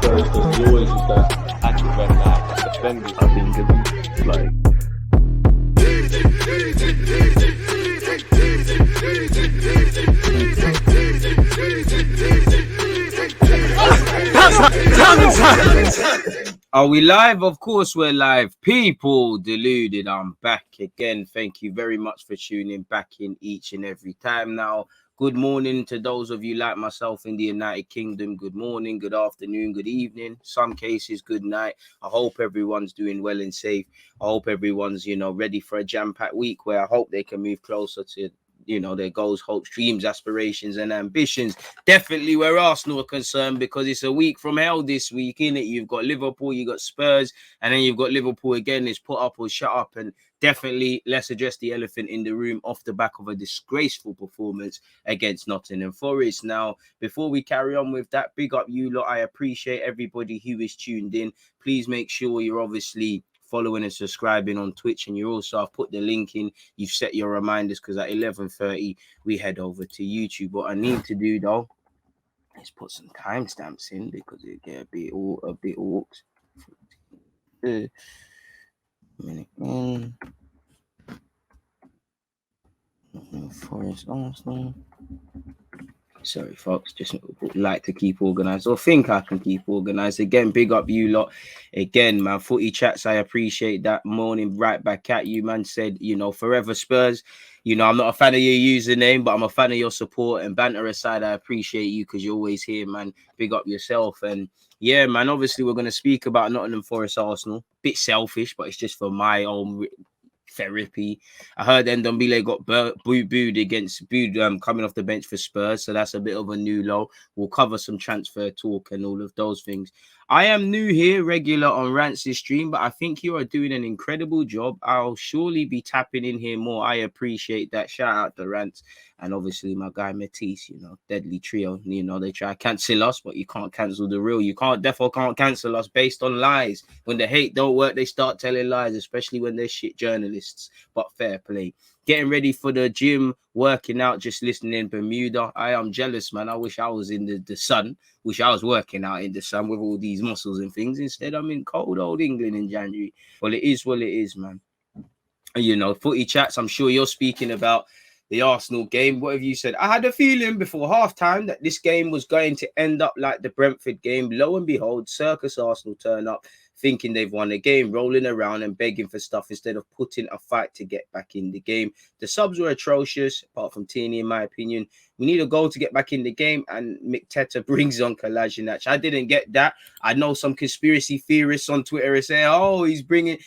Spurs because he always was that active and that defender. I think it's like. Are we live? Of course we're live. People deluded. I'm back again. Thank you very much for tuning back in each and every time now. Good morning to those of you like myself in the United Kingdom. Good morning, good afternoon, good evening. Some cases, good night. I hope everyone's doing well and safe. I hope everyone's, ready for a jam-packed week where I hope they can move closer to their goals, hopes, dreams, aspirations, and ambitions. Definitely where Arsenal are concerned, because it's a week from hell this week, innit? You've got Liverpool, you've got Spurs, and then you've got Liverpool again. It's put up or shut up. And definitely let's address the elephant in the room off the back of a disgraceful performance against Nottingham Forest. Now, before we carry on with that, big up you lot. I appreciate everybody who is tuned in. Please make sure you're obviously following and subscribing on Twitch, and you also, I've put the link in, you've set your reminders, because at 11:30 we head over to YouTube. What I need to do though is put some timestamps in, because it get a bit awkward. Forest Arsenal. Sorry, folks, just like to keep organized, or think I can keep organized. Again, big up you lot. Again, man, footy chats, I appreciate that. Morning, right back at you, man. Said, forever Spurs. I'm not a fan of your username, but I'm a fan of your support. And banter aside, I appreciate you because you're always here, man. Big up yourself. And yeah, man, obviously we're going to speak about Nottingham Forest Arsenal. Bit selfish, but it's just for my own therapy. I heard Ndombele got booed coming off the bench for Spurs, so that's a bit of a new low. We'll cover some transfer talk and all of those things. I am new here, regular on Rance's stream, but I think you are doing an incredible job. I'll surely be tapping in here more. I appreciate that. Shout out to Rance. And obviously my guy Matisse, deadly trio. They try to cancel us, but you can't cancel the real. You can't cancel us based on lies. When the hate don't work, they start telling lies, especially when they're shit journalists. But fair play. Getting ready for the gym, working out, just listening in Bermuda. I am jealous, man. I wish I was in the sun. Wish I was working out in the sun with all these muscles and things. Instead, I'm in cold old England in January. Well, it is what it is, man. Footy chats, I'm sure you're speaking about the Arsenal game. What have you said? I had a feeling before halftime that this game was going to end up like the Brentford game. Lo and behold, circus Arsenal turn up, thinking they've won the game, rolling around and begging for stuff instead of putting a fight to get back in the game. The subs were atrocious, apart from Tierney, in my opinion. We need a goal to get back in the game, and Mikteta brings on Kolasinac. I didn't get that. I know some conspiracy theorists on Twitter are saying, "Oh, he's bringing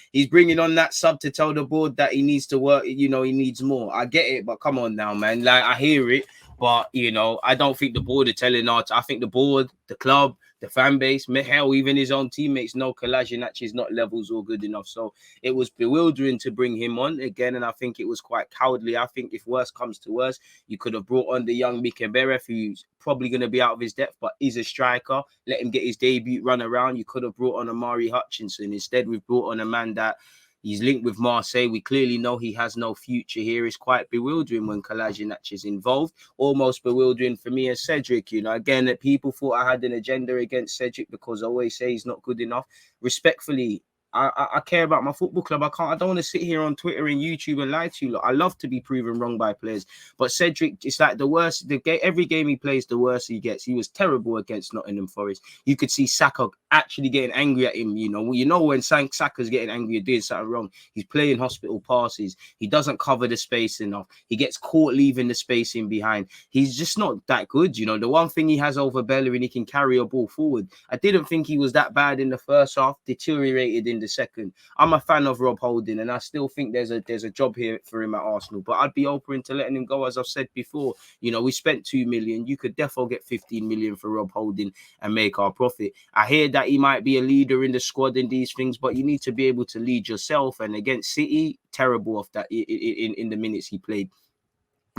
on that sub to tell the board that he needs to work. He needs more." I get it, but come on now, man. Like, I hear it, but I don't think the board are telling us. I think the board, the club, the fan base, hell, even his own teammates know Kolasinac is not levels or good enough. So it was bewildering to bring him on again, and I think it was quite cowardly. I think if worse comes to worse, you could have brought on the young Mika Beref, who's probably going to be out of his depth, but is a striker. Let him get his debut, run around. You could have brought on Amari Hutchinson. Instead, we've brought on a man that he's linked with Marseille. We clearly know he has no future here. It's quite bewildering when Kolasinac is involved. Almost bewildering for me as Cedric. Again, that people thought I had an agenda against Cedric because I always say he's not good enough. Respectfully, I care about my football club. I don't want to sit here on Twitter and YouTube and lie to you. Look, I love to be proven wrong by players, but Cedric, it's like the worst. Every game he plays, the worse he gets. He was terrible against Nottingham Forest. You could see Saka actually getting angry at him. When Saka's getting angry or doing something wrong, he's playing hospital passes. He doesn't cover the space enough. He gets caught leaving the space in behind. He's just not that good. The one thing he has over Bellerin, he can carry a ball forward. I didn't think he was that bad in the first half. Deteriorated in the second. I'm a fan of Rob Holding, and I still think there's a job here for him at Arsenal, but I'd be open to letting him go. As I've said before, we spent 2 million. You could definitely get 15 million for Rob Holding and make our profit. I hear that he might be a leader in the squad and these things, but you need to be able to lead yourself. And against City, terrible off that in the minutes he played.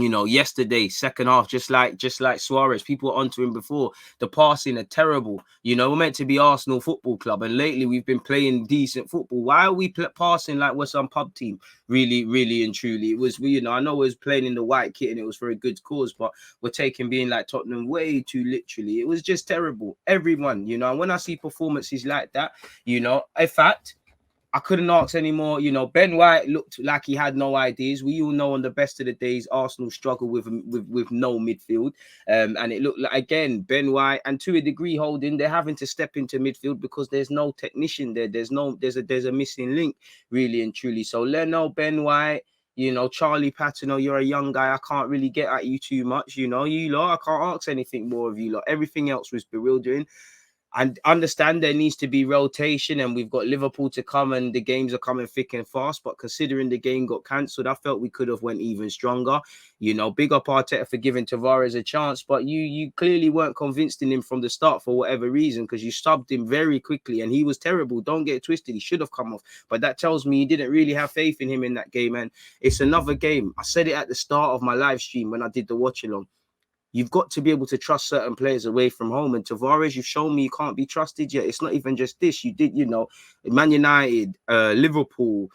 Yesterday, second half, just like Suarez, people were onto him before. The passing are terrible. We're meant to be Arsenal Football Club, and lately we've been playing decent football. Why are we passing like we're some pub team? Really, really and truly, it was. I know it was playing in the white kit and it was for a good cause, but we're taking being like Tottenham way too literally. It was just terrible. Everyone, and when I see performances like that, in fact, I couldn't ask anymore. Ben White looked like he had no ideas. We all know on the best of the days, Arsenal struggle with no midfield. And it looked like, again, Ben White and to a degree Holding, they're having to step into midfield because there's no technician there. There's a missing link, really and truly. So Leno, Ben White, Charlie Patino, you're a young guy. I can't really get at you too much. You lot, I can't ask anything more of you lot. Everything else was bewildering. And understand there needs to be rotation, and we've got Liverpool to come, and the games are coming thick and fast. But considering the game got cancelled, I felt we could have went even stronger. Big up Arteta for giving Tavares a chance, but you clearly weren't convinced in him from the start for whatever reason, because you subbed him very quickly, and he was terrible. Don't get it twisted; he should have come off. But that tells me you didn't really have faith in him in that game, and it's another game. I said it at the start of my live stream when I did the watch along. You've got to be able to trust certain players away from home. And Tavares, you've shown me you can't be trusted yet. It's not even just this. You did, Man United, Liverpool,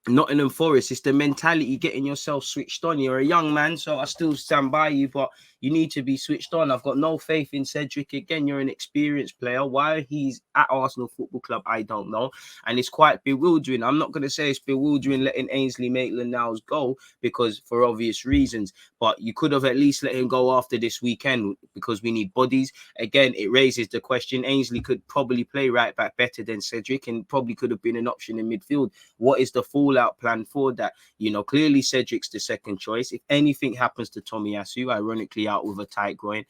Nottingham Forest. It's the mentality, getting yourself switched on. You're a young man, so I still stand by you, but you need to be switched on. I've got no faith in Cedric. Again, you're an experienced player. Why he's at Arsenal Football Club, I don't know. And it's quite bewildering. I'm not going to say it's bewildering letting Ainsley Maitland-Niles go, because for obvious reasons, but you could have at least let him go after this weekend because we need bodies. Again, it raises the question. Ainsley could probably play right back better than Cedric and probably could have been an option in midfield. What is the fallout plan for that? Clearly Cedric's the second choice. If anything happens to Tomiyasu, ironically out with a tight groin,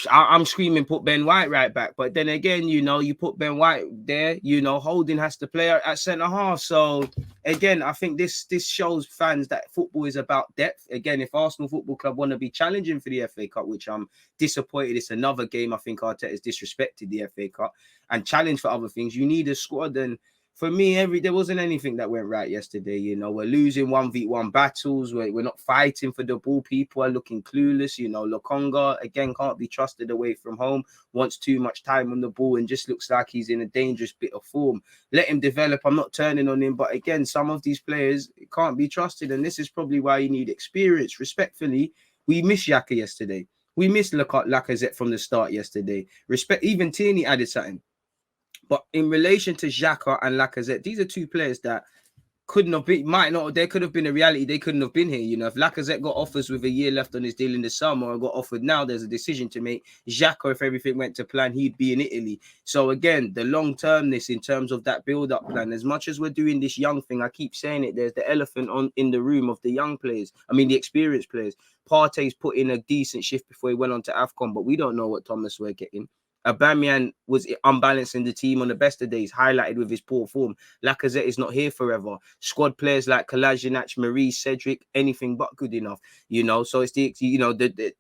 I'm screaming put Ben White right back. But then again, you put Ben White there, Holding has to play at centre half. So again, I think this shows fans that football is about depth. Again, if Arsenal Football Club want to be challenging for the FA Cup, which I'm disappointed, it's another game I think Arteta's disrespected the FA Cup, and challenge for other things, you need a squad. And for me, there wasn't anything that went right yesterday. We're losing 1v1 battles. We're not fighting for the ball. People are looking clueless. Lokonga, again, can't be trusted away from home. Wants too much time on the ball and just looks like he's in a dangerous bit of form. Let him develop. I'm not turning on him. But again, some of these players can't be trusted. And this is probably why you need experience. Respectfully, we missed Xhaka yesterday. We missed Lacazette from the start yesterday. Even Tierney added something. But in relation to Xhaka and Lacazette, these are two players that couldn't have been, there could have been a reality. They couldn't have been here. If Lacazette got offers with a year left on his deal in the summer or got offered now, there's a decision to make. Xhaka, if everything went to plan, he'd be in Italy. So again, the long-termness in terms of that build-up plan, as much as we're doing this young thing, I keep saying it, there's the elephant in the room of the young players. The experienced players. Partey's put in a decent shift before he went on to AFCON, but we don't know what Thomas we're getting. Aubameyang was unbalancing the team on the best of days, highlighted with his poor form. Lacazette is not here forever. Squad players like Kolasinac, Marie, Cedric, anything but good enough. So it's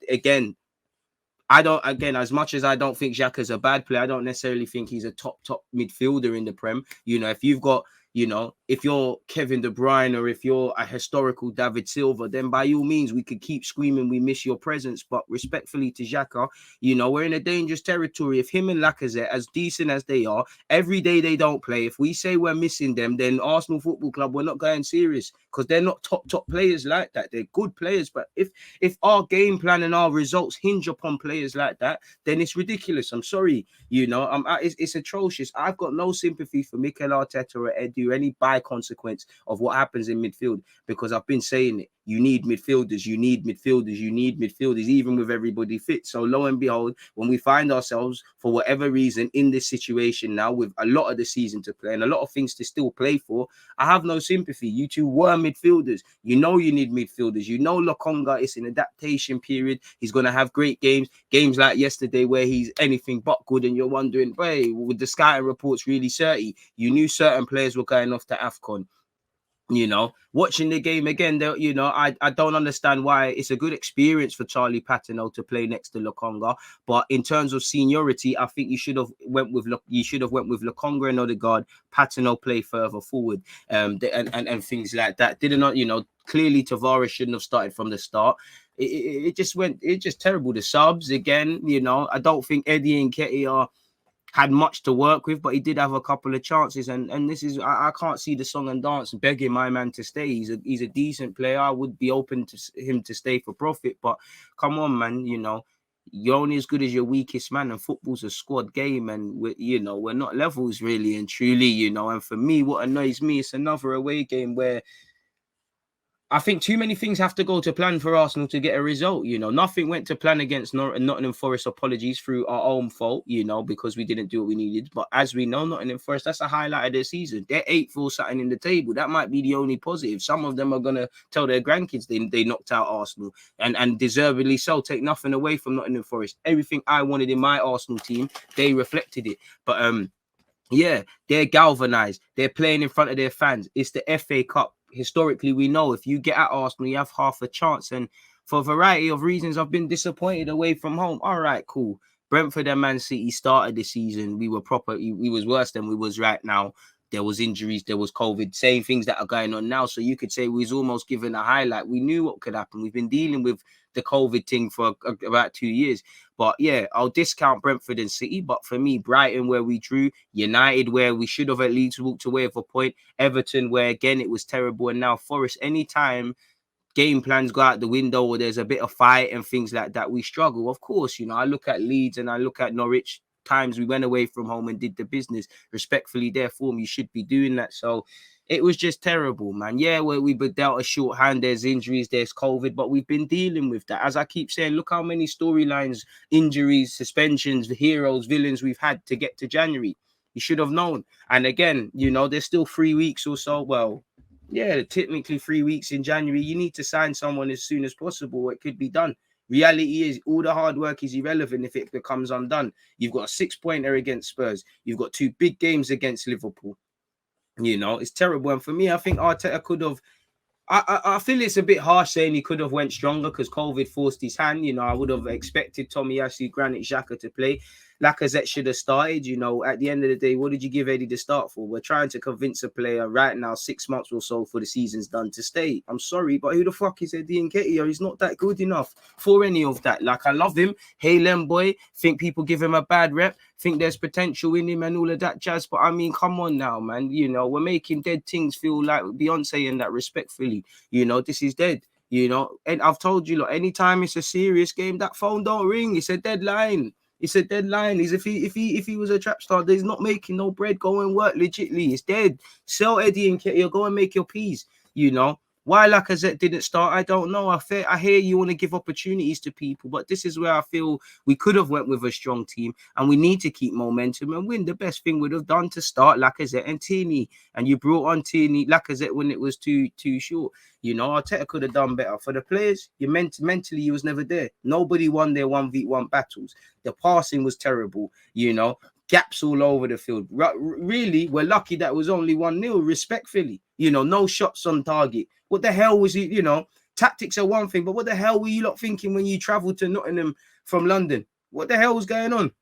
again, as much as I don't think Xhaka's a bad player, I don't necessarily think he's a top midfielder in the Prem. If you've got, if you're Kevin De Bruyne or if you're a historical David Silva, then by all means, we could keep screaming, we miss your presence. But respectfully to Xhaka, we're in a dangerous territory. If him and Lacazette, as decent as they are, every day they don't play, if we say we're missing them, then Arsenal Football Club, we're not going serious, because they're not top players like that. They're good players. But if our game plan and our results hinge upon players like that, then it's ridiculous. I'm sorry. It's atrocious. I've got no sympathy for Mikel Arteta or Edu, any by consequence of what happens in midfield, because I've been saying it. You need midfielders, even with everybody fit. So lo and behold, when we find ourselves, for whatever reason, in this situation now with a lot of the season to play and a lot of things to still play for, I have no sympathy. You two were midfielders. You need midfielders. Lokonga is an adaptation period. He's going to have great games like yesterday where he's anything but good, and you're wondering, hey, with the scouting reports really certain, you knew certain players were going off to AFCON. You know, watching the game again, you know, I don't understand why. It's a good experience for Charlie Patino to play next to Lokonga, but in terms of seniority, I think you should have went with Lokonga and Odegaard. Patino play further forward, and things like that. Did not, you know, clearly Tavares shouldn't have started from the start. It just terrible. The subs again, you know, I don't think Eddie and Nketiah had much to work with, but he did have a couple of chances. And this is, I can't see the song and dance begging my man to stay. He's a decent player. I would be open to him to stay for profit, but come on, man, you know, you're only as good as your weakest man, and football's a squad game, and we're not levels really and truly, you know. And for me, what annoys me, it's another away game where I think too many things have to go to plan for Arsenal to get a result. You know, nothing went to plan against Nottingham Forest. Apologies, through our own fault, you know, because we didn't do what we needed. But as we know, Nottingham Forest, that's a highlight of the season. They're 8th or something in the table. That might be the only positive. Some of them are going to tell their grandkids they knocked out Arsenal, and deservedly so. Take nothing away from Nottingham Forest. Everything I wanted in my Arsenal team, they reflected it. But yeah, they're galvanized. They're playing in front of their fans. It's the FA Cup. Historically, we know if you get at Arsenal, you have half a chance. And for a variety of reasons, I've been disappointed away from home. All right, cool. Brentford and Man City started the season. We were proper. We was worse than we was right now. There was injuries. There was COVID. Same things that are going on now. So you could say we was almost given a highlight. We knew what could happen. We've been dealing with the COVID thing for about 2 years. But yeah, I'll discount Brentford and City. But for me, Brighton, where we drew, United, where we should have at least walked away with a point, Everton, where again it was terrible, and now Forest. Anytime game plans go out the window or there's a bit of fight and things like that, we struggle. Of course, you know, I look at Leeds and I look at Norwich. Times we went away from home and did the business. Respectfully, their form, you should be doing that. So it was just terrible, man. Yeah, where we've been dealt a short hand, there's injuries, there's COVID, but we've been dealing with that. As I keep saying, look how many storylines, injuries, suspensions, heroes, villains we've had to get to January. You should have known. And again, you know, there's still 3 weeks or so. Well, yeah, technically 3 weeks in January. You need to sign someone as soon as possible. It could be done. Reality is, all the hard work is irrelevant if it becomes undone. You've got a 6-pointer against Spurs. You've got 2 big games against Liverpool. You know, it's terrible. And for me, I think Arteta could have. I feel it's a bit harsh saying he could have went stronger because COVID forced his hand. You know, I would have expected Tomiyasu, Granit Xhaka to play. Lacazette should have started. You know, at the end of the day, what did you give Eddie to start for? We're trying to convince a player right now, 6 months or so for the season's done, to stay. I'm sorry, but who the fuck is Eddie Nketiah? He's not that good enough for any of that. Like, I love him. Hey, Lem boy. Think people give him a bad rep. Think there's potential in him and all of that jazz. But I mean, come on now, man. You know, we're making dead things feel like Beyonce and that, respectfully. You know, this is dead. You know, and I've told you, look, anytime it's a serious game, that phone don't ring. It's a deadline. It's a deadline. Is if he was a trap star, he's not making no bread. Go and work legitly. It's dead. Sell Eddie and Nketiah. Go and make your peas. You know. Why Lacazette didn't start, I don't know. I hear you want to give opportunities to people, but this is where I feel we could have went with a strong team, and we need to keep momentum and win. The best thing would have done to start Lacazette and Tierney, and you brought on Tierney, Lacazette when it was too short. You know, Arteta could have done better. For the players, mentally, he was never there. Nobody won their 1v1 battles. The passing was terrible, you know. Gaps all over the field. Really, we're lucky that was only 1-0, respectfully. You know, no shots on target. What the hell was he, you know, tactics are one thing, but what the hell were you lot thinking when you travelled to Nottingham from London? What the hell was going on?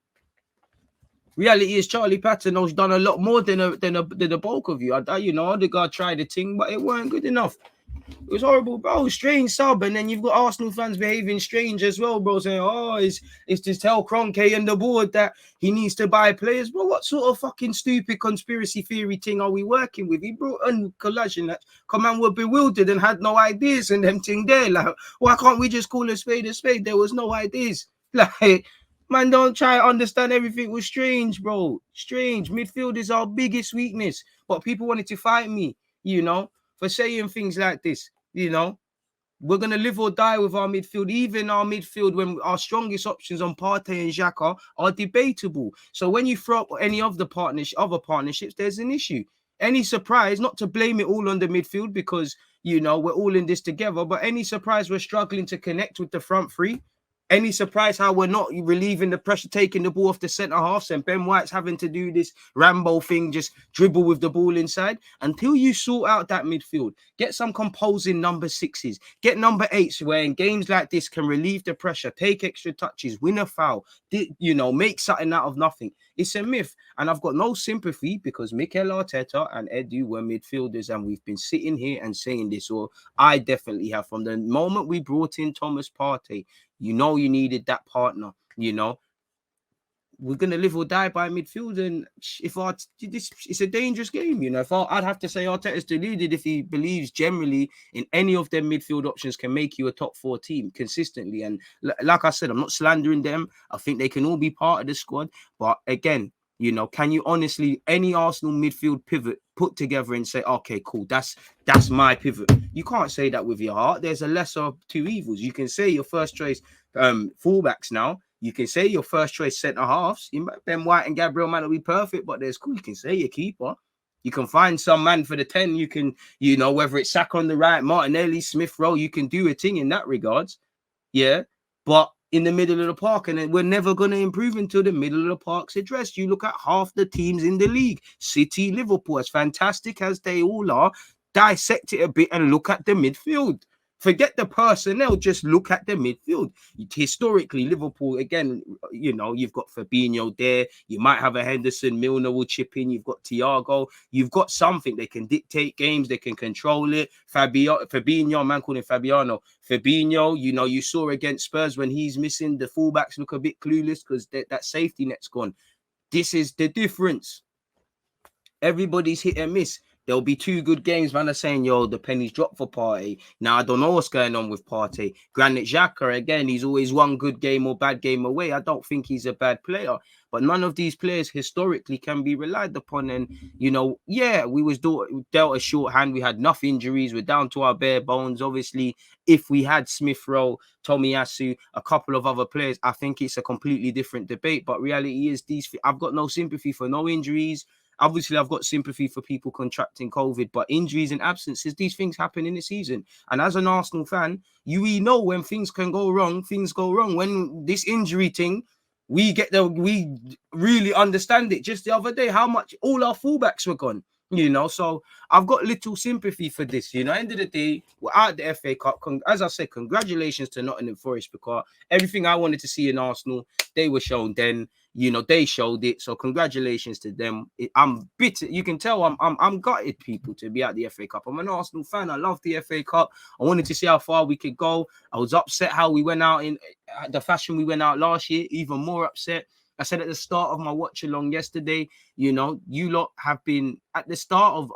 Reality is Charlie Patino's done a lot more than the bulk of you. You know, Odegaard tried a thing, but it weren't good enough. It was horrible, bro. Strange sub, and then you've got Arsenal fans behaving strange as well, bro. Saying, "Oh, it's just tell Kroenke and the board that he needs to buy players." Well, what sort of fucking stupid conspiracy theory thing are we working with? He brought on Collage that come on, were bewildered and had no ideas and them thing there. Like, why can't we just call a spade a spade? There was no ideas. Like, man, don't try to understand everything. Was strange, bro. Strange. Midfield is our biggest weakness, but people wanted to fight me, you know, for saying things like this. You know, we're going to live or die with our midfield, even our midfield when our strongest options on Partey and Xhaka are debatable. So when you throw up any of the other partnerships, there's an issue. Any surprise, not to blame it all on the midfield because, you know, we're all in this together, but any surprise we're struggling to connect with the front three, Any surprise how we're not relieving the pressure, taking the ball off the centre halves, and Ben White's having to do this Rambo thing, just dribble with the ball inside? Until you sort out that midfield, get some composing number 6s, get number 8s where in games like this can relieve the pressure, take extra touches, win a foul, make something out of nothing. It's a myth. And I've got no sympathy because Mikel Arteta and Edu were midfielders, and we've been sitting here and saying this, or I definitely have, from the moment we brought in Thomas Partey. You needed that partner. We're gonna live or die by midfield, and if it's a dangerous game. If I'd have to say Arteta's deluded if he believes generally in any of their midfield options can make you a top 4 team consistently. And like I said, I'm not slandering them. I think they can all be part of the squad, but again, can you honestly, any Arsenal midfield pivot put together and say, okay, cool, that's my pivot? You can't say that with your heart. There's a lesser of two evils. You can say your first choice fullbacks now. You can say your first choice centre halves. Ben White and Gabriel might not be perfect, but there's cool. You can say your keeper. You can find some man for the 10. You can, whether it's Saka on the right, Martinelli, Smith Rowe, you can do a thing in that regards. Yeah, but in the middle of the park, and then we're never going to improve until the middle of the park's addressed. You look at half the teams in the league, City, Liverpool, as fantastic as they all are, dissect it a bit and look at the midfield. Forget the personnel, just look at the midfield. Historically, Liverpool, again, you've got Fabinho there. You might have a Henderson, Milner will chip in. You've got Thiago. You've got something. They can dictate games. They can control it. Fabinho, man called him Fabiano. Fabinho, you saw against Spurs when he's missing, the fullbacks look a bit clueless because that safety net's gone. This is the difference. Everybody's hit and miss. There'll be 2 good games, man, are saying, the pennies dropped for Partey. Now, I don't know what's going on with Partey. Granit Xhaka, again, he's always one good game or bad game away. I don't think he's a bad player. But none of these players historically can be relied upon. And, we was dealt a shorthand. We had enough injuries. We're down to our bare bones. Obviously, if we had Smith Rowe, Tomiyasu, a couple of other players, I think it's a completely different debate. But reality is, I've got no sympathy for no injuries. Obviously, I've got sympathy for people contracting COVID, but injuries and absences, these things happen in the season. And as an Arsenal fan, you know when things can go wrong, things go wrong. When this injury thing, we really understand it. Just the other day, how much all our fullbacks were gone. So I've got little sympathy for this. End of the day, we're out the FA Cup. As I said, congratulations to Nottingham Forest, because everything I wanted to see in Arsenal, they were shown then. They showed it. So congratulations to them. I'm bitter. You can tell I'm gutted, people, to be at the FA Cup. I'm an Arsenal fan. I love the FA Cup. I wanted to see how far we could go. I was upset how we went out in the fashion we went out last year. Even more upset. I said at the start of my watch along yesterday, you lot have been at the start of,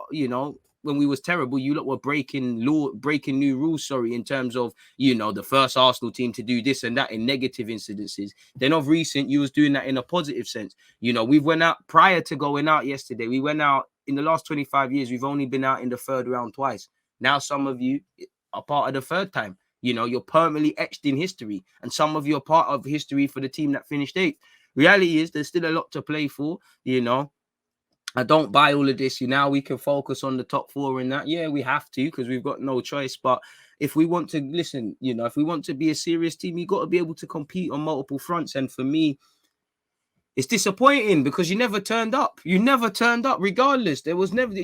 when we was terrible, you lot were breaking new rules, in terms of, the first Arsenal team to do this and that in negative incidences. Then of recent, you was doing that in a positive sense. We went out prior to going out yesterday. We went out in the last 25 years. We've only been out in the 3rd round twice. Now, some of you are part of the 3rd time. You're permanently etched in history. And some of you are part of history for the team that finished 8th. Reality is there's still a lot to play for, I don't buy all of this. Now we can focus on the top 4 and that. Yeah, we have to because we've got no choice. But if we want to listen, if we want to be a serious team, you got to be able to compete on multiple fronts. And for me, it's disappointing because you never turned up. You never turned up regardless. There was never,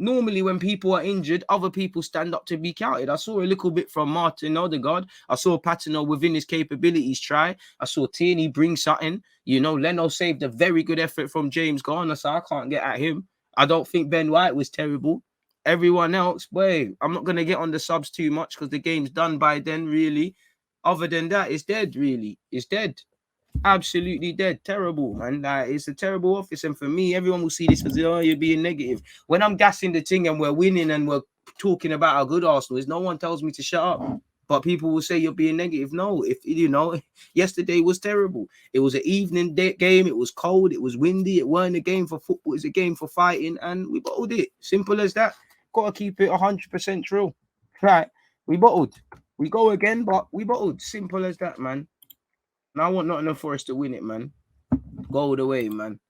normally when people are injured, other people stand up to be counted. I saw a little bit from Martin Odegaard. I saw Patino within his capabilities try. I saw Tierney bring something. Leno saved a very good effort from James Garner, so I can't get at him. I don't think Ben White was terrible. Everyone else, I'm not going to get on the subs too much because the game's done by then, really. Other than that, it's dead, really. It's dead. Absolutely dead. Terrible, man. It's a terrible office. And for me, everyone will see this as, you're being negative. When I'm gassing the thing and we're winning and we're talking about how good Arsenal is, no one tells me to shut up. But people will say you're being negative. No, yesterday was terrible. It was an evening game. It was cold. It was windy. It weren't a game for football. It's a game for fighting. And we bottled it. Simple as that. Got to keep it 100% true. Right. We bottled. We go again, but we bottled. Simple as that, man. And I want Nottingham Forest to win it, man. Go all the way, man.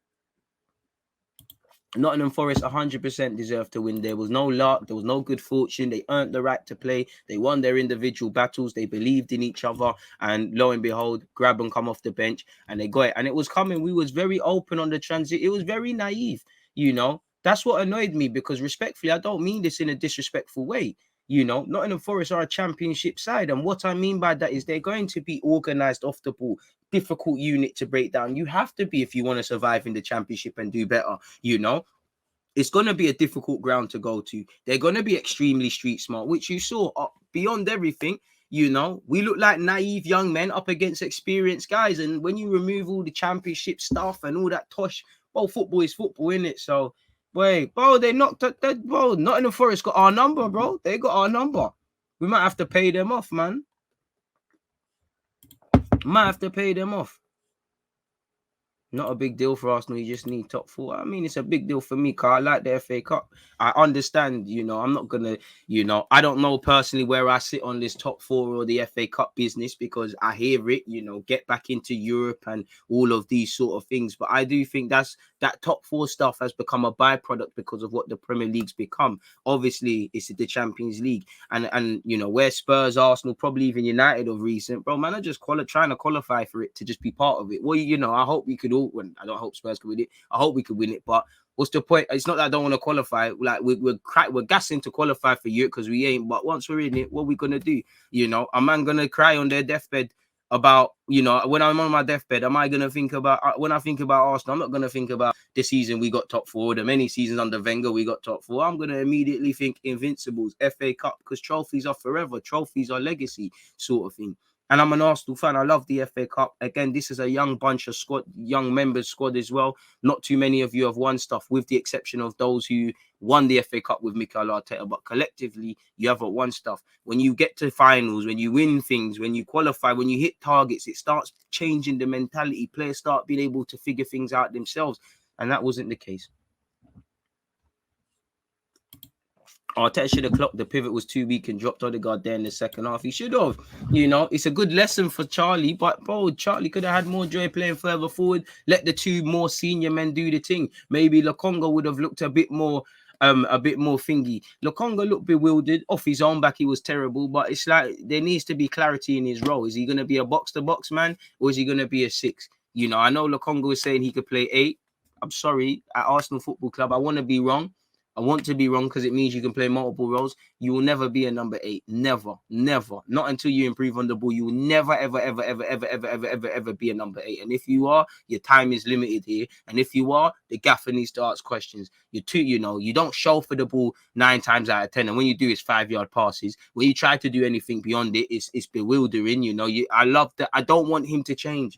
Nottingham Forest 100% deserved to win. There was no luck. There was no good fortune. They earned the right to play. They won their individual battles. They believed in each other. And lo and behold, grab and come off the bench. And they got it. And it was coming. We was very open on the transit. It was very naive, you know. That's what annoyed me because respectfully, I don't mean this in a disrespectful way. You know, Nottingham Forest are a championship side. And what I mean by that is they're going to be organised off the ball. Difficult unit to break down. You have to be if you want to survive in the championship and do better, you know. It's going to be a difficult ground to go to. They're going to be extremely street smart, which you saw beyond everything. You know, we look like naive young men up against experienced guys. And when you remove all the championship stuff and all that tosh, well, football is football, isn't it? So, wait, bro, they knocked that, bro. Nottingham Forest got our number, bro. They got our number. We might have to pay them off, man. Might have to pay them off. Not a big deal for Arsenal. You just need top four. I mean, it's a big deal for me because I like the FA Cup. I understand, you know, I'm not going to, you know, I don't know personally where I sit on this top four or the FA Cup business because I hear it, you know, get back into Europe and all of these sort of things. But I do think that top four stuff has become a byproduct because of what the Premier League's become. Obviously, it's the Champions League. And you know, where Spurs, Arsenal, probably even United of recent, bro, man, are just trying to qualify for it to just be part of it. Well, you know, I hope we could all win. I don't hope Spurs could win it. I hope we could win it. But what's the point? It's not that I don't want to qualify. Like we're gassing to qualify for Europe because we ain't. But once we're in it, what are we gonna do? You know, a man gonna cry on their deathbed about, you know, when I'm on my deathbed, am I gonna think about when I think about Arsenal? I'm not gonna think about the season we got top four, the many seasons under Wenger we got top four. I'm gonna immediately think Invincibles, FA Cup, because trophies are forever, trophies are legacy, sort of thing. And I'm an Arsenal fan. I love the FA Cup. Again, this is a young bunch of young members squad as well. Not too many of you have won stuff, with the exception of those who won the FA Cup with Mikel Arteta. But collectively, you haven't won stuff. When you get to finals, when you win things, when you qualify, when you hit targets, it starts changing the mentality. Players start being able to figure things out themselves. And that wasn't the case. Arteta should have clocked the pivot was too weak and dropped Odegaard there in the second half. He should have. You know, it's a good lesson for Charlie, but bro, Charlie could have had more joy playing further forward. Let the two more senior men do the thing. Maybe Lokonga would have looked a bit more thingy. Lokonga looked bewildered. Off his own back, he was terrible, but it's like there needs to be clarity in his role. Is he going to be a box-to-box man or is he going to be a 6? You know, I know Lokonga was saying he could play 8. I'm sorry, at Arsenal Football Club, I want to be wrong. I want to be wrong because it means you can play multiple roles. You will never be a number 8. Never, never. Not until you improve on the ball. You will never, ever be a number 8. And if you are, your time is limited here. And if you are, the gaffer needs to ask questions. You know, you don't show for the ball 9 times out of 10. And when you do, it's 5-yard passes. When you try to do anything beyond it, it's bewildering. You know, I love that. I don't want him to change.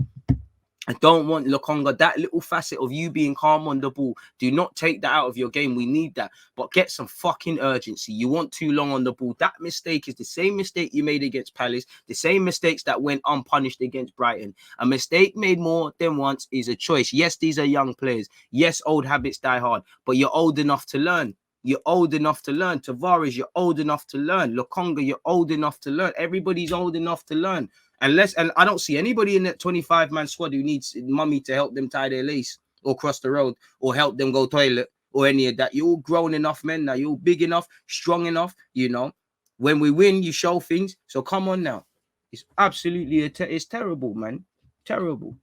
I don't want Lokonga, that little facet of you being calm on the ball. Do not take that out of your game. We need that. But get some fucking urgency. You want too long on the ball. That mistake is the same mistake you made against Palace. The same mistakes that went unpunished against Brighton. A mistake made more than once is a choice. Yes, these are young players. Yes, old habits die hard. But you're old enough to learn. You're old enough to learn. Tavares, you're old enough to learn. Lokonga, you're old enough to learn. Everybody's old enough to learn. And I don't see anybody in that 25-man squad who needs mummy to help them tie their lace or cross the road or help them go toilet or any of that. You're all grown enough men now. You're all big enough, strong enough, you know. When we win, you show things. So come on now. It's absolutely, it's terrible, man. Terrible.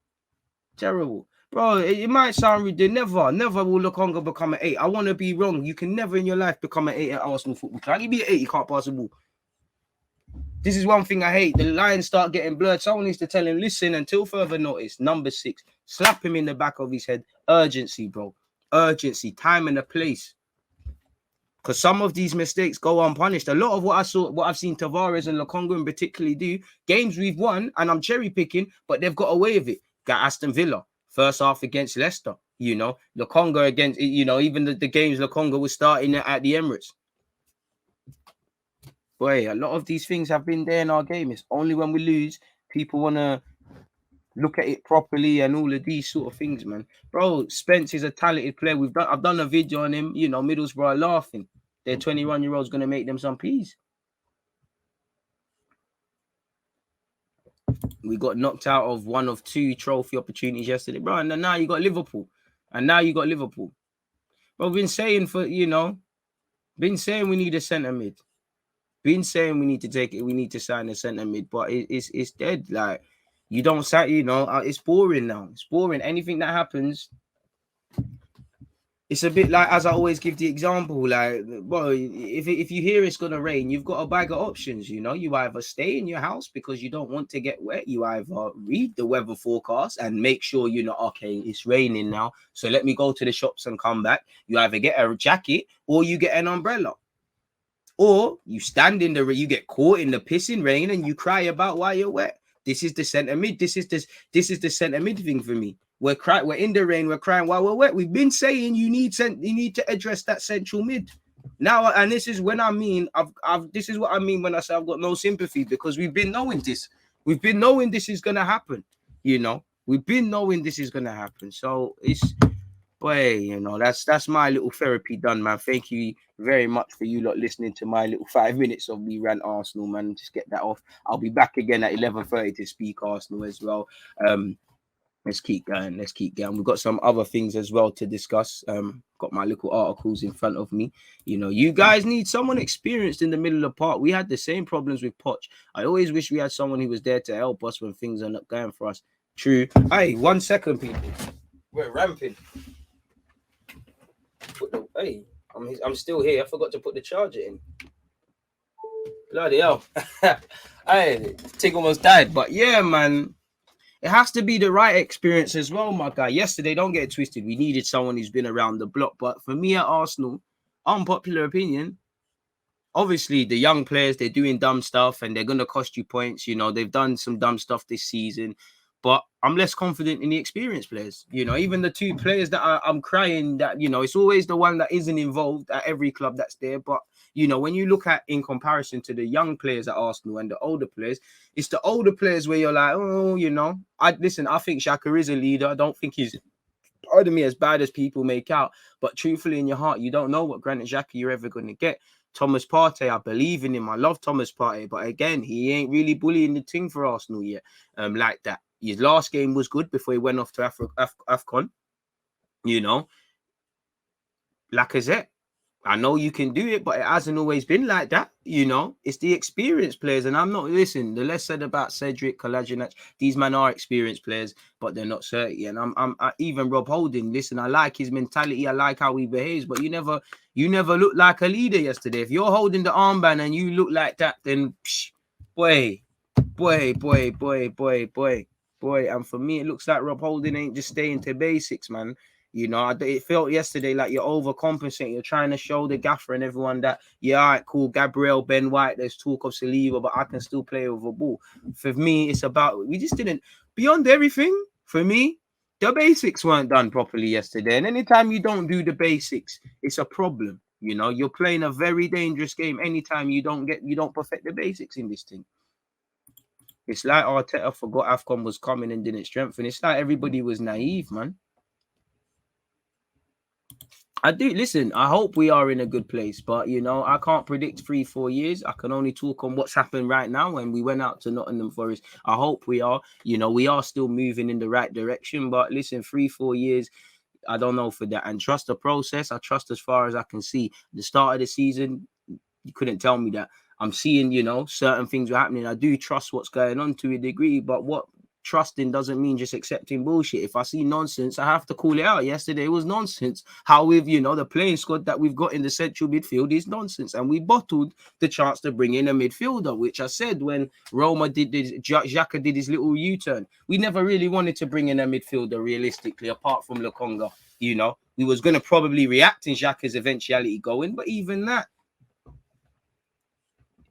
Bro, it might sound ridiculous. Never will Lokonga become an 8. I want to be wrong. You can never in your life become an 8 at Arsenal Football Club. You be an 8, you can't pass the ball. This is one thing I hate. The lines start getting blurred. Someone needs to tell him, listen, until further notice, number 6, slap him in the back of his head. Urgency, bro. Urgency, time and a place. Because some of these mistakes go unpunished. A lot of what I've seen Tavares and Lokonga particularly do, games we've won, and I'm cherry picking, but they've got away with it. Got Aston Villa, first half against Leicester, you know, Lokonga against, you know, even the games Lokonga was starting at the Emirates. Boy, a lot of these things have been there in our game. It's only when we lose, people want to look at it properly and all of these sort of things, man. Bro, Spence is a talented player. I've done a video on him, you know, Middlesbrough are laughing. Their 21-year-old's going to make them some peas. We got knocked out of one of 2 trophy opportunities yesterday, bro. And now you got Liverpool. But been saying been saying we need a centre mid. Been saying we need to take it. We need to sign a centre mid, but it's dead. Like you don't say, it's boring now. It's boring. Anything that happens, it's a bit like, as I always give the example, like, well, if you hear it's gonna rain, you've got a bag of options. You either stay in your house because you don't want to get wet. You either read the weather forecast and make sure okay, it's raining now, so let me go to the shops and come back. You either get a jacket or you get an umbrella. Or you stand in you get caught in the pissing rain and you cry about why you're wet. This is the centre mid. This is the centre mid thing for me. We're in the rain, we're crying while we're wet. We've been saying you need to address that central mid. Now, and this is when I mean this is what I mean when I say I've got no sympathy, because we've been knowing this. We've been knowing this is gonna happen, We've been knowing this is gonna happen. So it's boy, that's my little therapy done, man. Thank you very much for you lot listening to my little 5 minutes of me rant Arsenal, man. Just get that off. I'll be back again at 11:30 to speak Arsenal as well. Let's keep going. We've got some other things as well to discuss. Got my little articles in front of me. You guys need someone experienced in the middle of the park. We had the same problems with Poch. I always wish we had someone who was there to help us when things are not going for us. True. Hey, 1 second, people. We're ramping. Hey, I'm still here. I forgot to put the charger in. Bloody hell. Hey, Tig almost died. But yeah, man, it has to be the right experience as well, my guy. Yesterday, don't get it twisted, we needed someone who's been around the block. But for me at Arsenal, unpopular opinion, obviously the young players, they're doing dumb stuff and they're going to cost you points. They've done some dumb stuff this season. But I'm less confident in the experienced players. Even the two players that I'm crying that, it's always the one that isn't involved at every club that's there. But, when you look at in comparison to the young players at Arsenal and the older players, it's the older players where you're like, I think Xhaka is a leader. I don't think he's, pardon me, as bad as people make out. But truthfully, in your heart, you don't know what Granit Xhaka you're ever going to get. Thomas Partey, I believe in him. I love Thomas Partey. But again, he ain't really bullying the thing for Arsenal yet, like that. His last game was good before he went off to AFCON. Lacazette, I know you can do it, but it hasn't always been like that. It's the experienced players. And I'm not, listen, the less said about Cedric, Kolasinac, these men are experienced players, but they're not 30. And I'm even Rob Holding, listen, I like his mentality. I like how he behaves, but you never look like a leader yesterday. If you're holding the armband and you look like that, then boy. And for me, it looks like Rob Holding ain't just staying to basics, man. It felt yesterday like you're overcompensating. You're trying to show the gaffer and everyone that, yeah, all right, cool, Gabriel, Ben White, there's talk of Saliba, but I can still play with a ball. For me, it's about, we just didn't, beyond everything, for me, the basics weren't done properly yesterday. And anytime you don't do the basics, it's a problem. You're playing a very dangerous game anytime you don't perfect the basics in this thing. It's like Arteta forgot AFCON was coming and didn't strengthen. It's like everybody was naive, man. I hope we are in a good place, but I can't predict 3-4 years. I can only talk on what's happened right now. When we went out to Nottingham Forest, I hope we are, we are still moving in the right direction. But listen, 3-4 years, I don't know for that. And trust the process. I trust as far as I can see. The start of the season, you couldn't tell me that. I'm seeing, certain things are happening. I do trust what's going on to a degree, but what trusting doesn't mean just accepting bullshit. If I see nonsense, I have to call it out. Yesterday was nonsense. How we've, the playing squad that we've got in the central midfield is nonsense. And we bottled the chance to bring in a midfielder, which I said when Roma did this, Xhaka did his little U-turn. We never really wanted to bring in a midfielder realistically, apart from Lokonga. We was going to probably react in Xhaka's eventuality going, but even that,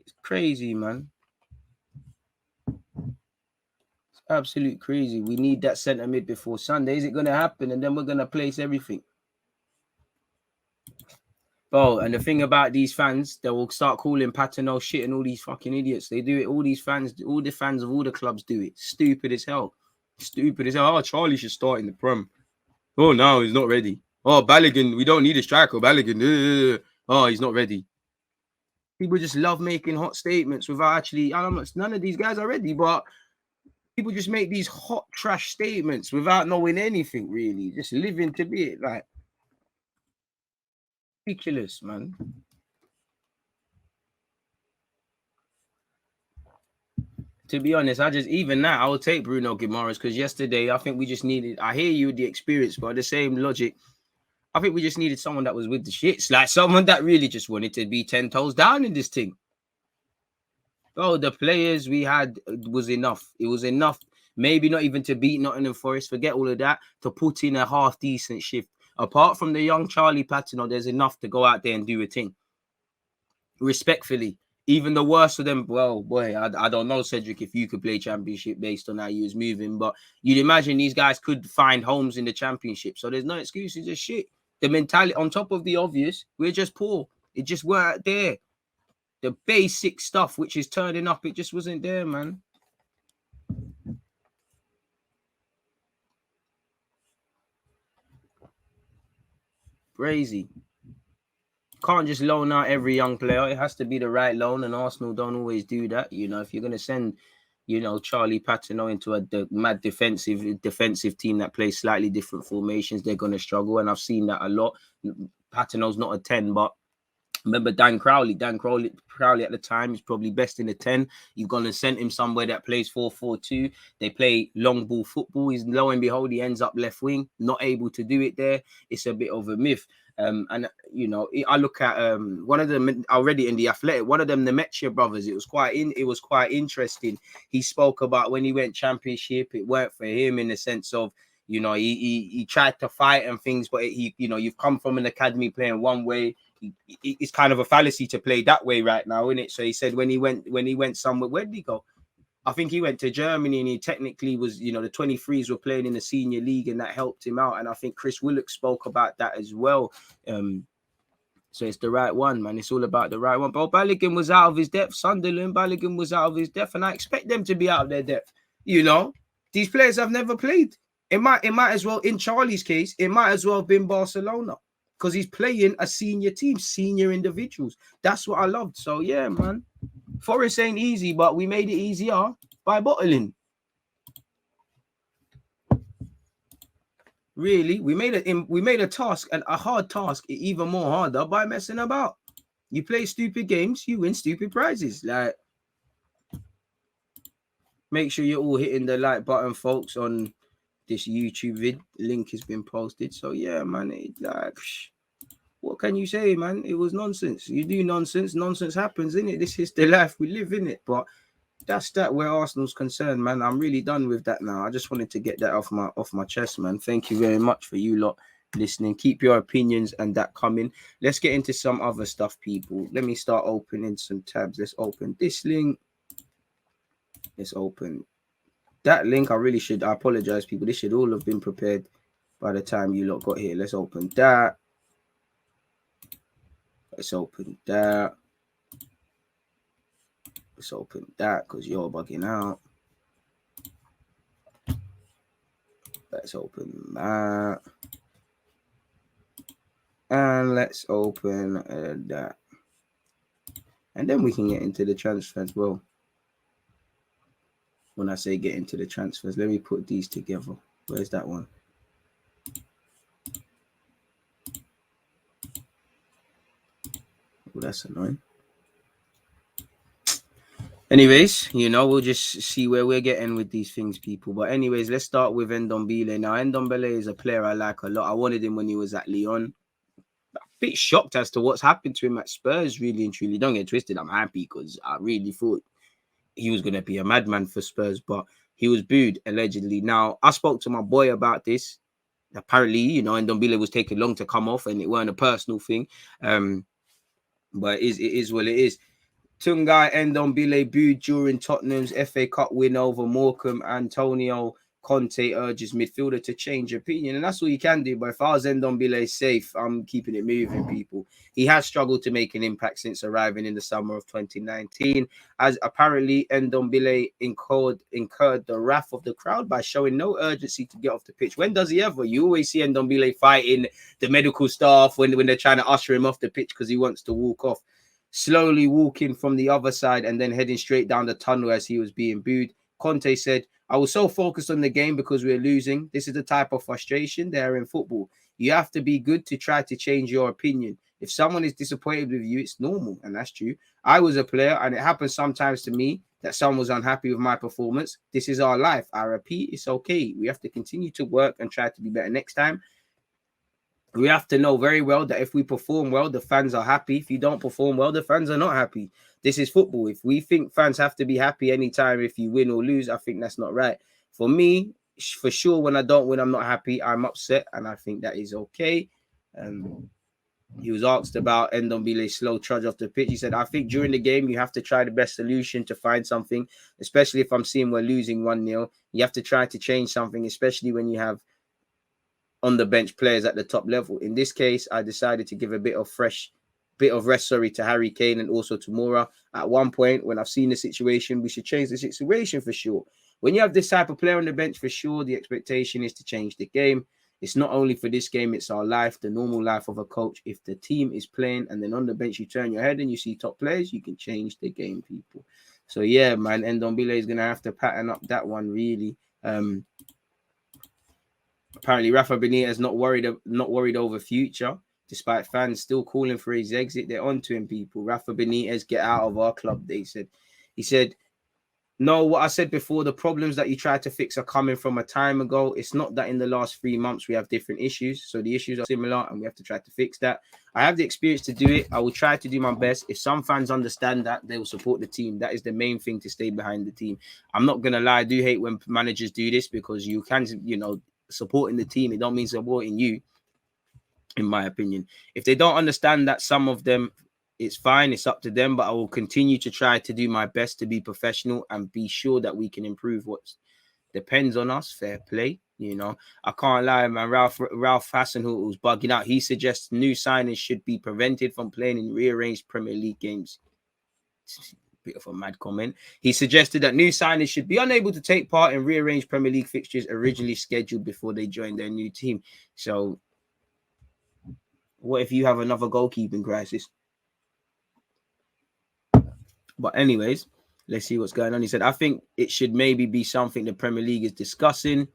it's crazy, man. Absolute crazy. We need that centre mid before Sunday. Is it going to happen? And then we're going to place everything. Bro, and the thing about these fans, they will start calling Patino shit and all these fucking idiots. They do it. All these fans, all the fans of all the clubs do it. Stupid as hell. Oh, Charlie should start in the Prem. Oh, no, he's not ready. Oh, Balogun, we don't need a striker. Balogun. Oh, he's not ready. People just love making hot statements without actually, none of these guys are ready, but people just make these hot trash statements without knowing anything, really. Just living to be it. Like, Ridiculous, man. To be honest, even now I will take Bruno Guimaraes because yesterday I think we just needed. I hear you with the experience, but the same logic. I think we just needed someone that was with the shits, like someone that really just wanted to be 10 toes down in this thing. Oh, the players we had was enough. It was enough. Maybe not even to beat Nottingham Forest. Forget all of that. To put in a half decent shift. Apart from the young Charlie Patino, there's enough to go out there and do a thing. Respectfully, even the worst of them. Well, boy, I don't know, Cedric, if you could play Championship based on how you was moving, but you'd imagine these guys could find homes in the Championship. So there's no excuses. Just shit. The mentality, on top of the obvious, we're just poor. It just weren't there. The basic stuff which is turning up, it just wasn't there, man. Crazy. Can't just loan out every young player. It has to be the right loan, and Arsenal don't always do that. You know, if you're gonna send, Charlie Patino into a mad defensive team that plays slightly different formations, they're gonna struggle, and I've seen that a lot. Patino's not a 10, but remember Dan Crowley. Dan Crowley at the time is probably best in the 10. You're going to send him somewhere that plays 4-4-2. They play long ball football. He's lo and behold, he ends up left wing, not able to do it there. It's a bit of a myth. And I look at one of them already in the Athletic. One of them, the Metchia brothers. It was quite interesting. He spoke about when he went Championship, it worked for him in the sense of, he tried to fight and things, but you've come from an academy playing one way. It's kind of a fallacy to play that way right now, isn't it? So he said when he went somewhere, where did he go? I think he went to Germany, and he technically was, the 23s were playing in the senior league, and that helped him out. And I think Chris Willock spoke about that as well. So it's the right one, man. It's all about the right one. But Balogun was out of his depth. Sunderland, Balogun was out of his depth, and I expect them to be out of their depth. These players have never played. It might as well, in Charlie's case, it might as well have been Barcelona. Because he's playing a senior team, senior individuals. That's what I loved. So, yeah, man. Forest ain't easy, but we made it easier by bottling. Really, we made a task, and a hard task, even more harder by messing about. You play stupid games, you win stupid prizes. Like, make sure you're all hitting the like button, folks, on this YouTube vid. Link has been posted. So, yeah, man, what can you say, man? It was nonsense. You do nonsense. Nonsense happens, innit? This is the life we live, innit? But that's that where Arsenal's concerned, man. I'm really done with that now. I just wanted to get that off my chest, man. Thank you very much for you lot listening. Keep your opinions and that coming. Let's get into some other stuff, people. Let me start opening some tabs. Let's open this link. Let's open that link. I apologize, people. This should all have been prepared by the time you lot got here. Let's open that. Let's open that. Let's open that because you're bugging out. Let's open that. And let's open that. And then we can get into the transfers. Well, when I say get into the transfers, let me put these together. Where's that one? Oh, that's annoying. Anyways, we'll just see where we're getting with these things, people. But anyways, let's start with Ndombele. Now, Ndombele is a player I like a lot. I wanted him when he was at Lyon. A bit shocked as to what's happened to him at Spurs, really and truly. Don't get twisted. I'm happy because I really thought he was going to be a madman for Spurs, but he was booed, allegedly. Now, I spoke to my boy about this. Apparently, Ndombele was taking long to come off, and it weren't a personal thing. But it is what it is. Tungai Ndombele booed during Tottenham's FA Cup win over Morecambe. Antonio Conte urges midfielder to change opinion. And that's all you can do. But if I was Ndombele safe, I'm keeping it moving, people. He has struggled to make an impact since arriving in the summer of 2019. As apparently Ndombele incurred the wrath of the crowd by showing no urgency to get off the pitch. When does he ever? You always see Ndombele fighting the medical staff when they're trying to usher him off the pitch because he wants to walk off. Slowly walking from the other side and then heading straight down the tunnel as he was being booed. Conte said, I was so focused on the game because we're losing. This is the type of frustration there in football. You have to be good to try to change your opinion. If someone is disappointed with you, it's normal, and that's true. I was a player, and it happens sometimes to me that someone was unhappy with my performance. This is our life. I repeat, it's okay. We have to continue to work and try to be better next time. We have to know very well that if we perform well, the fans are happy. If you don't perform well, the fans are not happy. This is football. If we think fans have to be happy anytime if you win or lose, I think that's not right. For me, for sure, when I don't win, I'm not happy. I'm upset, and I think that is okay. He was asked about Ndombile's slow trudge off the pitch. He said, I think during the game, you have to try the best solution to find something, especially if I'm seeing we're losing 1-0. You have to try to change something, especially when you have on the bench players at the top level. In this case, I decided to give a bit of rest, to Harry Kane and also to Moura. At one point, when I've seen the situation, we should change the situation for sure. When you have this type of player on the bench, for sure, the expectation is to change the game. It's not only for this game, it's our life, the normal life of a coach. If the team is playing and then on the bench you turn your head and you see top players, you can change the game, people. So yeah, man, Ndombele is going to have to pattern up that one, really. Apparently, Rafa Benitez not worried over future, despite fans still calling for his exit. They're onto him, people. Rafa Benitez, get out of our club, they said. He said, no, what I said before, the problems that you try to fix are coming from a time ago. It's not that in the last 3 months we have different issues. So the issues are similar and we have to try to fix that. I have the experience to do it. I will try to do my best. If some fans understand that, they will support the team. That is the main thing, to stay behind the team. I'm not going to lie. I do hate when managers do this, because you can, supporting the team, it don't mean supporting you, in my opinion. If they don't understand that, some of them, it's fine, it's up to them, but I will continue to try to do my best to be professional and be sure that we can improve what depends on us. Fair play, I can't lie, man. Ralph Hasenhuttl was bugging out. He suggests new signings should be prevented from playing in rearranged Premier League games. Bit of a mad comment. He suggested that new signers should be unable to take part in rearranged Premier League fixtures originally scheduled before they join their new team. So what if you have another goalkeeping crisis? But anyways, let's see what's going on. He said, I think it should maybe be something the Premier League is discussing.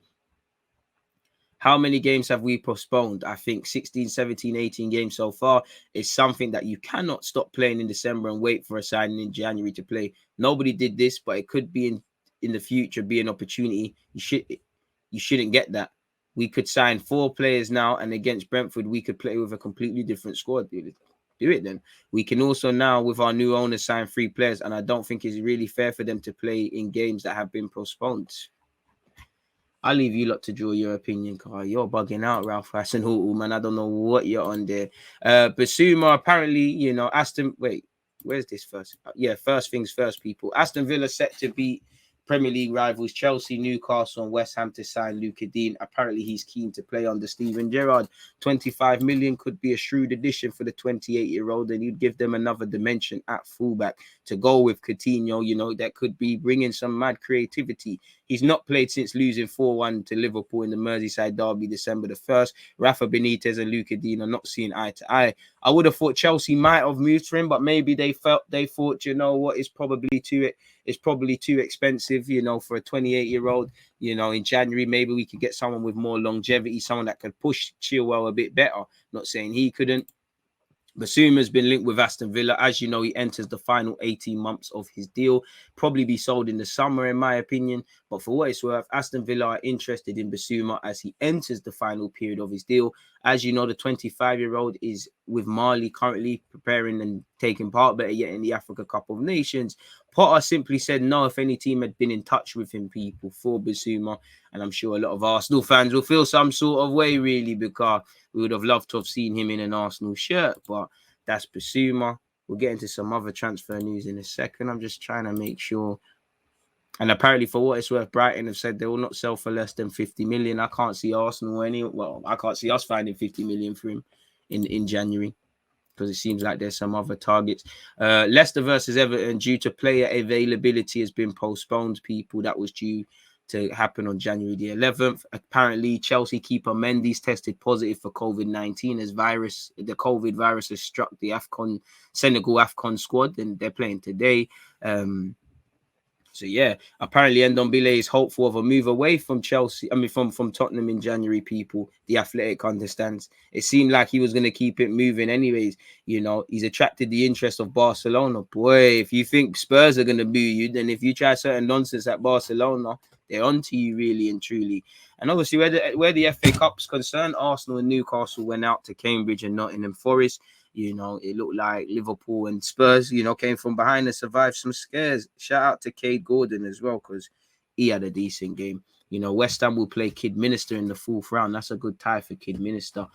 How many games have we postponed? I think 16, 17, 18 games so far. Is something that you cannot stop playing in December and wait for a signing in January to play. Nobody did this, but it could be in the future be an opportunity. You shouldn't get that. We could sign 4 players now, and against Brentford, we could play with a completely different squad. Do it then. We can also now, with our new owners, sign 3 players, and I don't think it's really fair for them to play in games that have been postponed. I'll leave you lot to draw your opinion, Carl. You're bugging out, Ralph Hasenhuttl, man. I don't know what you're on there. Basuma, apparently, Aston... Wait, where's this first? Yeah, first things first, people. Aston Villa set to beat Premier League rivals Chelsea, Newcastle and West Ham to sign Luca Dean. Apparently, he's keen to play under Steven Gerrard. 25 million could be a shrewd addition for the 28-year-old, and you'd give them another dimension at fullback to go with Coutinho. That could be bringing some mad creativity. He's not played since losing 4-1 to Liverpool in the Merseyside derby December the 1st. Rafa Benitez and Luca Dean are not seeing eye to eye. I would have thought Chelsea might have moved for him, but maybe they thought, it's probably too expensive, for a 28-year-old. In January, maybe we could get someone with more longevity, someone that could push Chilwell a bit better. Not saying he couldn't. Basuma's been linked with Aston Villa. As you know, he enters the final 18 months of his deal. Probably be sold in the summer, in my opinion. But for what it's worth, Aston Villa are interested in Basuma as he enters the final period of his deal. As you know, the 25-year-old is with Mali currently preparing and taking part, better yet, in the Africa Cup of Nations. Potter simply said no if any team had been in touch with him, people, for Basuma. And I'm sure a lot of Arsenal fans will feel some sort of way, really, because we would have loved to have seen him in an Arsenal shirt. But that's Basuma. We'll get into some other transfer news in a second. I'm just trying to make sure. And apparently, for what it's worth, Brighton have said they will not sell for less than 50 million. I can't see Arsenal I can't see us finding 50 million for him in January, because it seems like there's some other targets. Leicester versus Everton, due to player availability, has been postponed, people. That was due to happen on January the 11th. Apparently, Chelsea keeper Mendy's tested positive for COVID-19 as the COVID virus has struck the Senegal AFCON squad, and they're playing today. So yeah, apparently Ndombele is hopeful of a move away from Chelsea. I mean, from Tottenham in January. People, the Athletic understands. It seemed like he was going to keep it moving, anyways. You know, he's attracted the interest of Barcelona. Boy, if you think Spurs are going to boo you, then if you try certain nonsense at Barcelona, they're onto you really and truly. And obviously, where the FA Cup's concerned, Arsenal and Newcastle went out to Cambridge and Nottingham Forest. You know, it looked like Liverpool and Spurs, you know, came from behind and survived some scares. Shout out to Cade Gordon as well, because he had a decent game. You know, West Ham will play Kidminster in the 4th round. That's a good tie for Kidminster.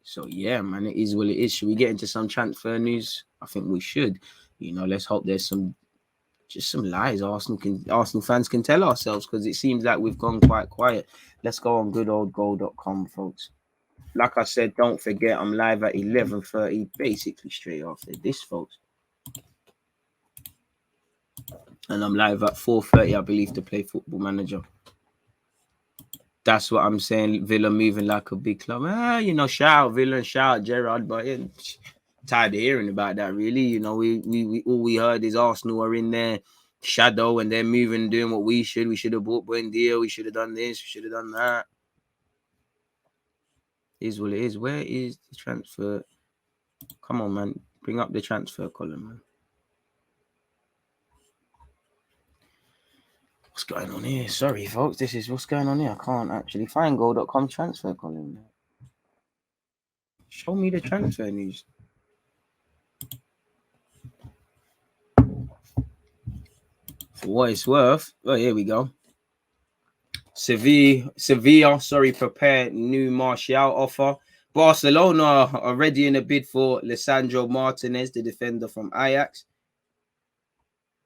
So, yeah, man, it is what it is. Should we get into some transfer news? I think we should. You know, let's hope there's some lies Arsenal fans can tell ourselves, because it seems like we've gone quite quiet. Let's go on goodoldgoal.com, folks. Like I said, don't forget, I'm live at 11:30, basically straight after this, folks. And I'm live at 4:30, I believe, to play Football Manager. That's what I'm saying. Villa moving like a big club. You know, shout out Villa and shout out Gerrard, but yeah, tired of hearing about that, really. You know, we all we heard is Arsenal are in there shadow and they're moving, doing what we should. We should have bought Buendia. We should have done this. We should have done that. Is what it is. Where is the transfer? Come on, man. Bring up the transfer column, man. What's going on here? Sorry, folks. This is what's going on here. I can't actually find goal.com transfer column. Show me the transfer news. For what it's worth. Oh, here we go. Sevilla, prepare new Martial offer. Barcelona are already in a bid for Lisandro Martinez, the defender from Ajax.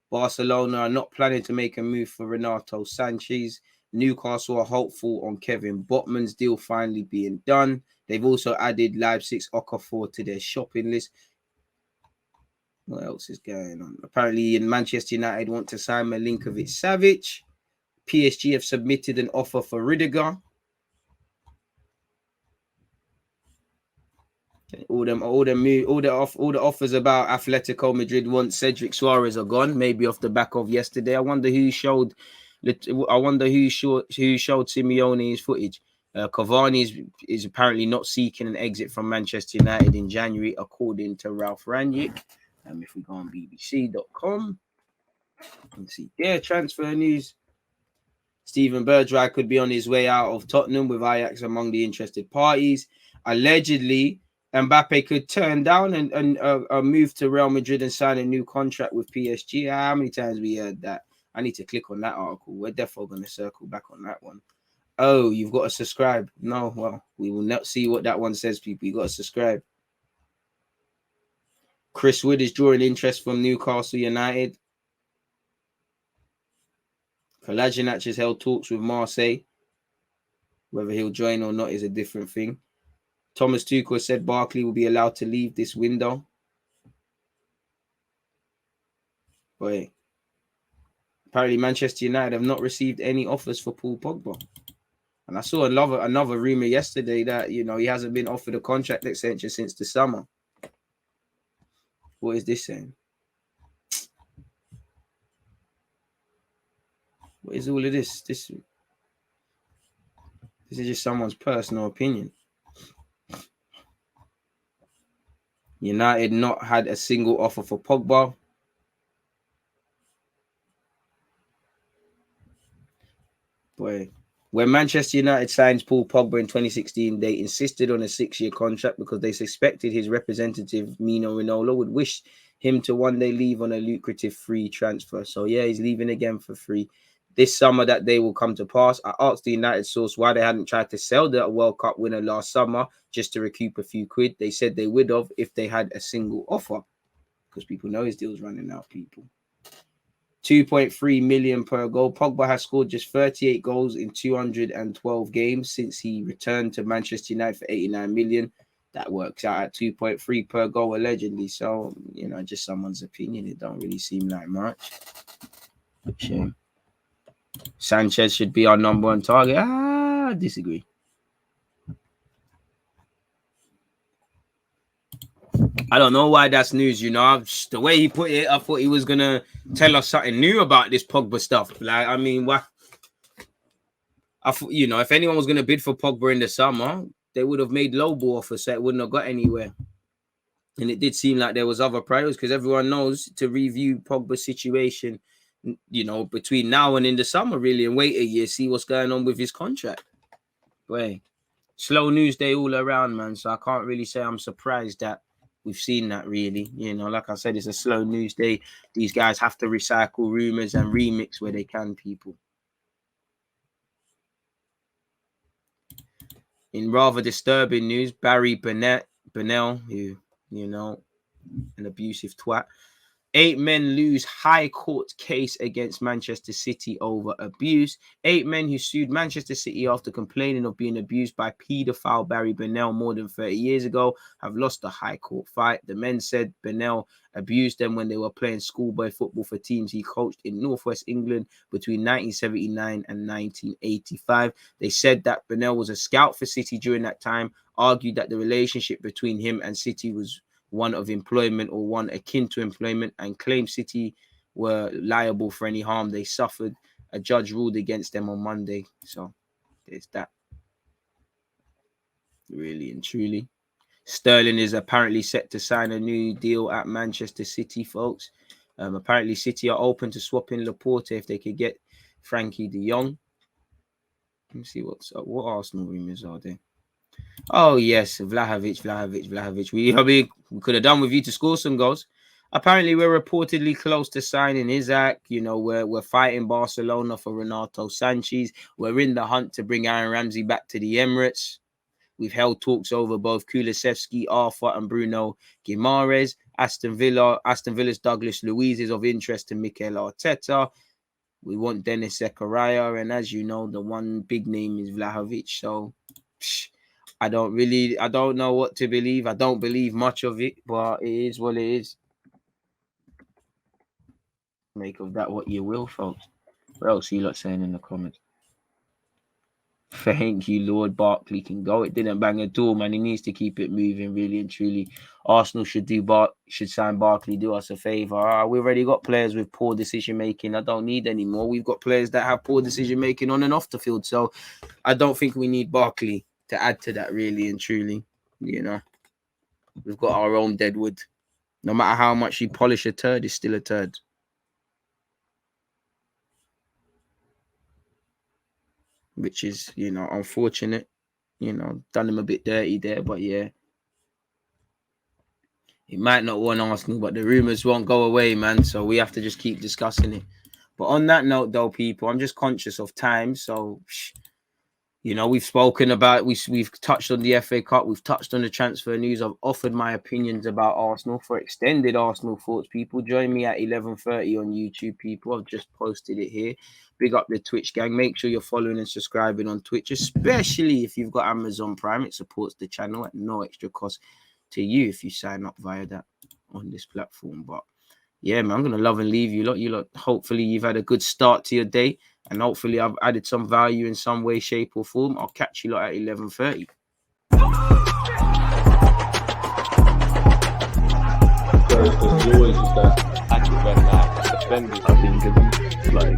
Barcelona are not planning to make a move for Renato Sanchez. Newcastle are hopeful on Kevin Botman's deal finally being done. They've also added Leipzig's Okafor to their shopping list. What else is going on? Apparently, in Manchester United want to sign Milinkovic-Savic. PSG have submitted an offer for Rudiger. All the offers about Atletico Madrid want Cedric Suarez are gone. Maybe off the back of yesterday. I wonder who showed Simeone's footage. Cavani is apparently not seeking an exit from Manchester United in January, according to Ralph Rangnick. If we go on BBC.com and see their transfer news, Steven Bergwijn could be on his way out of Tottenham, with Ajax among the interested parties. Allegedly, Mbappe could turn down and move to Real Madrid and sign a new contract with PSG. How many times we heard that? I need to click on that article. We're definitely going to circle back on that one. Oh, you've got to subscribe. No, well, we will not see what that one says, people. You got to subscribe. Chris Wood is drawing interest from Newcastle United. Kolasinac has held talks with Marseille. Whether he'll join or not is a different thing. Thomas Tuchel said Barkley will be allowed to leave this window. But apparently Manchester United have not received any offers for Paul Pogba. And I saw another rumor yesterday that, you know, he hasn't been offered a contract extension since the summer. What is this saying? What is all of this? This is just someone's personal opinion. United not had a single offer for Pogba. Boy, when Manchester United signed Paul Pogba in 2016, they insisted on a 6-year contract because they suspected his representative, Mino Raiola, would wish him to one day leave on a lucrative free transfer. So yeah, he's leaving again for free. This summer that day will come to pass. I asked the United source why they hadn't tried to sell the World Cup winner last summer just to recoup a few quid. They said they would have if they had a single offer, because people know his deal's running out, people. 2.3 million per goal. Pogba has scored just 38 goals in 212 games since he returned to Manchester United for 89 million. That works out at 2.3 per goal allegedly. So, you know, just someone's opinion. It don't really seem like much. Shame. Sanchez should be our number one target. I disagree. I don't know why that's news. The way he put it, I thought he was gonna tell us something new about this Pogba stuff. Like, I mean, what? I thought, if anyone was gonna bid for Pogba in the summer, they would have made lowball offers, so it wouldn't have got anywhere. And it did seem like there was other priorities because everyone knows to review Pogba's situation, between now and in the summer, really, and wait a year, see what's going on with his contract. Boy, slow news day all around, man. So I can't really say I'm surprised that we've seen that, really. Like I said, it's a slow news day. These guys have to recycle rumors and remix where they can, people. In rather disturbing news, Barry Burnell, who, an abusive twat. 8 men lose High Court case against Manchester City over abuse. 8 men who sued Manchester City after complaining of being abused by paedophile Barry Burnell more than 30 years ago have lost the High Court fight. The men said Burnell abused them when they were playing schoolboy football for teams he coached in Northwest England between 1979 and 1985. They said that Burnell was a scout for City during that time, argued that the relationship between him and City was one of employment or one akin to employment, and claimed City were liable for any harm they suffered. A judge ruled against them on Monday. So there's that. Really and truly. Sterling is apparently set to sign a new deal at Manchester City, folks. Apparently City are open to swapping Laporte if they could get Frankie de Jong. Let me see what Arsenal rumors are there. Oh, yes, Vlahovic. We could have done with you to score some goals. Apparently, we're reportedly close to signing Isaac. We're fighting Barcelona for Renato Sanchez. We're in the hunt to bring Aaron Ramsey back to the Emirates. We've held talks over both Kulusevski, Arthur, and Bruno Guimaraes. Aston Villa's Douglas Luiz is of interest to Mikel Arteta. We want Dennis Zakaria, and as you know, the one big name is Vlahovic. So, I don't know what to believe. I don't believe much of it, but it is what it is. Make of that what you will, folks. What else are you lot saying in the comments? Thank you, Lord. Barkley can go. It didn't bang at all, man. He needs to keep it moving, really and truly. Arsenal should sign Barkley. Do us a favor. We've already got players with poor decision making. I don't need any more. We've got players that have poor decision making on and off the field. So I don't think we need Barkley to add to that, really and truly. We've got our own deadwood. No matter how much you polish a turd, it's still a turd. Which is, unfortunate. Done him a bit dirty there, but yeah. He might not want Arsenal, but the rumours won't go away, man. So we have to just keep discussing it. But on that note, though, people, I'm just conscious of time. So, we've spoken about, we've touched on the FA Cup. We've touched on the transfer news. I've offered my opinions about Arsenal. For extended Arsenal thoughts, people, join me at 11:30 on YouTube, people. I've just posted it here. Big up the Twitch gang. Make sure you're following and subscribing on Twitch, especially if you've got Amazon Prime. It supports the channel at no extra cost to you if you sign up via that on this platform. But yeah, man, I'm going to love and leave you lot. You lot, hopefully you've had a good start to your day, and hopefully I've added some value in some way, shape or form. I'll catch you lot at 11:30. There's always just that active when that defenders, I think, like